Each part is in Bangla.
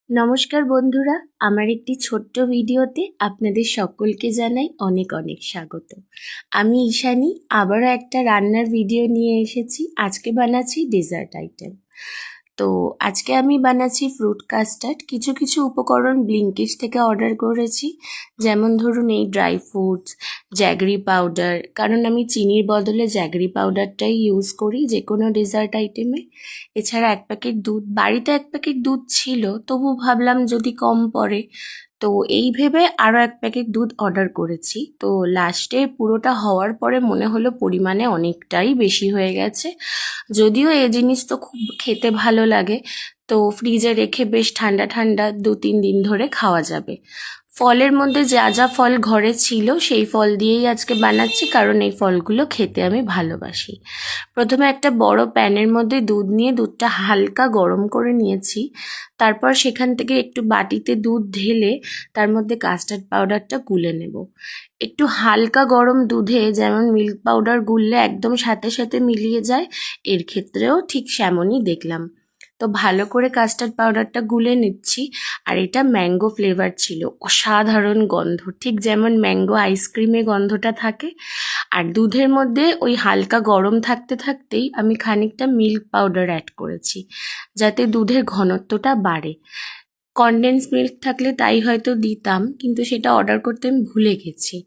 নমস্কার বন্ধুরা, আমার একটি ছোট্ট ভিডিওতে আপনাদের সকলকে জানাই অনেক অনেক স্বাগত। আমি ঈশানী আবারও একটা রান্নার ভিডিও নিয়ে এসেছি। আজকে বানাচ্ছি ডেজার্ট আইটেম। তো আজকে আমি বানাচ্ছি ফ্রুট কাস্টার্ড। কিছু কিছু উপকরণ ব্লিঙ্কিট থেকে অর্ডার করেছি, যেমন ধরুন এই ড্রাই ফ্রুটস, জ্যাগরি পাউডার, কারণ আমি চিনির বদলে জ্যাগরি পাউডারটাই ইউজ করি যে কোনো ডেজার্ট আইটেমে। এছাড়া 1 প্যাকেট দুধ, বাড়িতে 1 প্যাকেট দুধ ছিল, তবু ভাবলাম যদি কম পড়ে, তো এই ভেবে আরও 1 প্যাকেট দুধ অর্ডার করেছি। তো লাস্টে পুরোটা হওয়ার পরে মনে হলো পরিমাণে অনেকটাই বেশি হয়ে গেছে। যদিও এই জিনিস তো খুব খেতে ভালো লাগে, তো ফ্রিজে রেখে বেশ ঠান্ডা ঠান্ডা 2-3 দিন ধরে খাওয়া যাবে। ফলের মধ্যে যা যা ফল ঘরে ছিল সেই ফল দিয়েই আজকে বানাচ্ছি, কারণ এই ফলগুলো খেতে আমি ভালোবাসি। প্রথমে একটা বড় প্যানের মধ্যে দুধ নিয়ে দুধটা হালকা গরম করে নিয়েছি। তারপর সেখান থেকে একটু বাটিতে দুধ ঢেলে তার মধ্যে কাস্টার্ড পাউডারটা গুলে নেব। একটু হালকা গরম দুধে যেমন মিল্ক পাউডার গুললে একদম সাথে সাথে মিলিয়ে যায়, এর ক্ষেত্রেও ঠিক সেমনই দেখলাম। তো ভালো করে কাস্টার্ড পাউডারটা গুলে নিচ্ছি। আর এটা ম্যাঙ্গো ফ্লেভার ছিল, অসাধারণ গন্ধ, ঠিক যেমন ম্যাঙ্গো আইসক্রিমে গন্ধটা থাকে। আর দুধের মধ্যে ওই হালকা গরম থাকতে থাকতেই আমি খানিকটা মিল্ক পাউডার অ্যাড করেছি, যাতে দুধের ঘনত্বটা বাড়ে। কনডেন্স মিল্ক থাকলে তাই হয়তো দিতাম, কিন্তু সেটা অর্ডার করতে আমি ভুলে গেছি।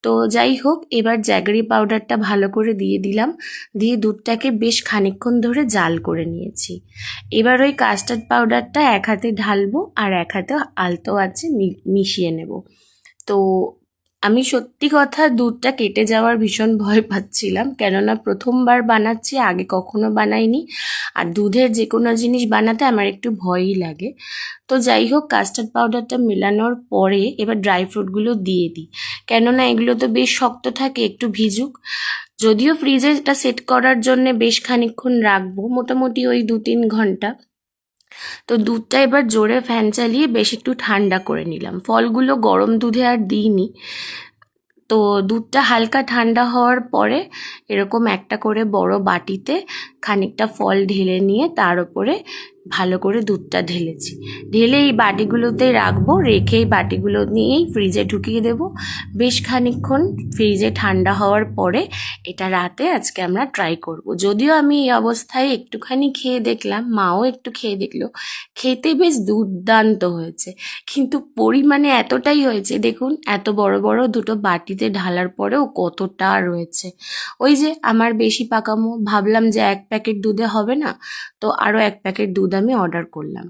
তো যাই হোক, এবার জ্যাগরি পাউডারটা ভালো করে দিয়ে দিলাম, দিয়ে দুধটাকে বেশ খানিকক্ষণ ধরে জাল করে নিয়েছি। এবার ওই কাস্টার্ড পাউডারটা এক হাতে ঢালবো আর এক হাতে আলতো আছে মিশিয়ে নেব। তো আমি সত্যি কথা দুধটা কেটে যাওয়ার ভীষণ ভয় পাচ্ছিলাম, কেননা প্রথমবার বানাচ্ছি, আগে কখনো বানাইনি। আর দুধের যে কোনো জিনিস বানাতে আমার একটু ভয়ই লাগে। তো যাই হোক, কাস্টার্ড পাউডারটা মেলানোর পরে এবার ড্রাই ফ্রুটগুলো দিয়ে দিই, কেননা এগুলো তো বেশ শক্ত থাকে, একটু ভিজুক। যদিও ফ্রিজে এটা সেট করার জন্য বেশ খানিকক্ষণ রাখবো, মোটামুটি ওই 2-3 ঘন্টা। তো দুধটা এবার জোরে ফ্যান চালিয়ে বেশ একটু ঠান্ডা করে নিলাম। ফলগুলো গরম দুধে আর দিইনি। তো দুধটা হালকা ঠান্ডা হওয়ার পরে এরকম একটা করে বড় বাটিতে খানিকটা ফল ঢেলে নিয়ে তার উপরে ভালো করে দুধটা ঢেলেছি। ঢেলে এই বাটিগুলোতে রাখবো, রেখে এই বাটিগুলো নিয়েই ফ্রিজে ঢুকিয়ে দেব। বেশ খানিকক্ষণ ফ্রিজে ঠান্ডা হওয়ার পরে এটা রাতে আজকে আমরা ট্রাই করব। যদিও আমি এই অবস্থায় একটুখানি খেয়ে দেখলাম, মাও একটু খেয়ে দেখলো, খেতে বেশ দুর্দান্ত হয়েছে। কিন্তু পরিমাণে এতটাই হয়েছে, দেখুন এত বড় বড় দুটো বাটিতে ঢালার পরেও কতটা রয়েছে। ওই যে আমার বেশি পাকামো, ভাবলাম যে 1 প্যাকেট দুধে হবে না, তো আরও 1 প্যাকেট দুধ আমি অর্ডার করলাম।